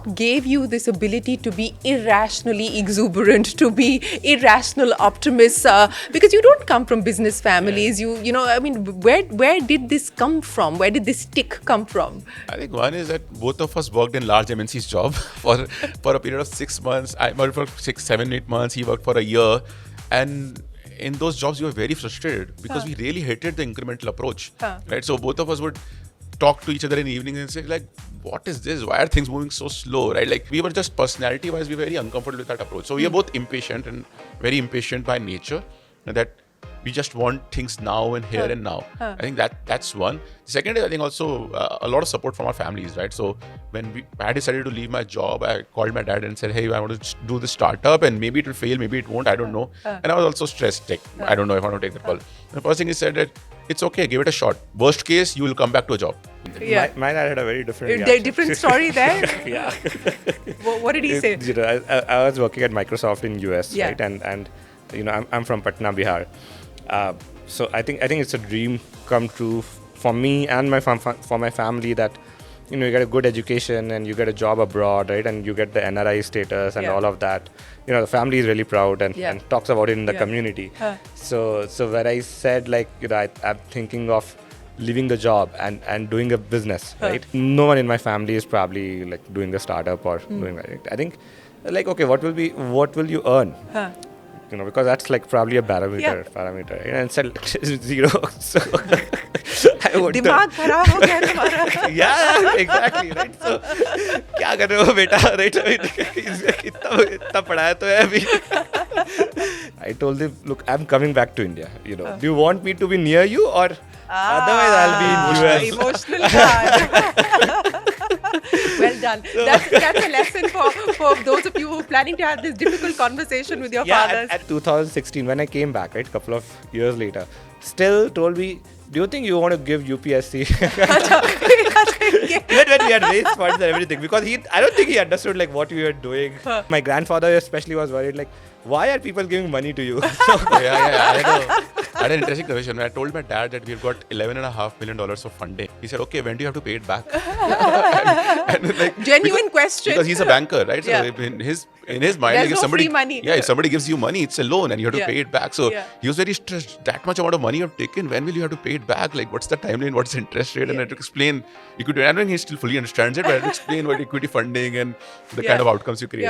what gave you this ability to be irrationally exuberant, to be irrational optimists? Because you don't come from business families. You know, I mean, where did this come from? Where did this tick come from? I think one is that both of us worked in large MNC's job for a period of 6 months. I worked for 6, 7, 8 months. He worked for a year. And in those jobs, we were very frustrated because we really hated the incremental approach. Right? So both of us would talk to each other in the evening and say, like, what is this? Why are things moving so slow? Right? Like, we were just personality-wise, we were very uncomfortable with that approach. So we are both impatient and very impatient by nature. And that we just want things now and here and now. I think that's one. The second is, I think, also a lot of support from our families, right? So when I decided to leave my job, I called my dad and said, hey, I want to do this startup and maybe it will fail, maybe it won't, I don't know. And I was also stressed, like, I don't know if I want to take the call. The first thing he said that it's okay, give it a shot. Worst case, you will come back to a job. Yeah. My dad had a very different reaction. Different story there? Yeah. What did he say? You know, I was working at Microsoft in US, right? And you know, I'm from Patna, Bihar. So I think it's a dream come true for me and for my family that, you know, you get a good education and you get a job abroad, right? And you get the NRI status and all of that. You know, the family is really proud and talks about it in the community. So when I said, like, you know, I'm thinking of leaving the job and doing a business, right? No one in my family is probably like doing a startup or doing that. I think, like, okay, what will you earn? You know, because that's like probably a parameter, right? And said 0. So I would. Dimag kharab ho gaya tumhara. Yeah, exactly, right? So, क्या कर रहे हो बेटा, right? इतना पढ़ाया तो है अभी. I told him, look, I'm coming back to India. You know, do you want me to be near you or otherwise I'll be in US? Emotional part. Well done. That's a lesson for those of you who are planning to have this difficult conversation with your fathers. At 2016, when I came back, right, couple of years later, still told me, do you think you want to give UPSC? Even when we had raised funds and everything, because I don't think he understood like what we were doing. My grandfather especially was worried, like, why are people giving money to you? I had an interesting conversation. I told my dad that we've got $11.5 million of funding. He said, okay, when do you have to pay it back? and like, genuine question. Because he's a banker, right? So in his mind, there's like, no free money. If somebody gives you money, it's a loan and you have to pay it back. So he was very stressed. That much amount of money you've taken, when will you have to pay it back? Like, what's the timeline? What's the interest rate? And I had to explain. I don't think he still fully understands it, but I had to explain what equity funding and the kind of outcomes you create.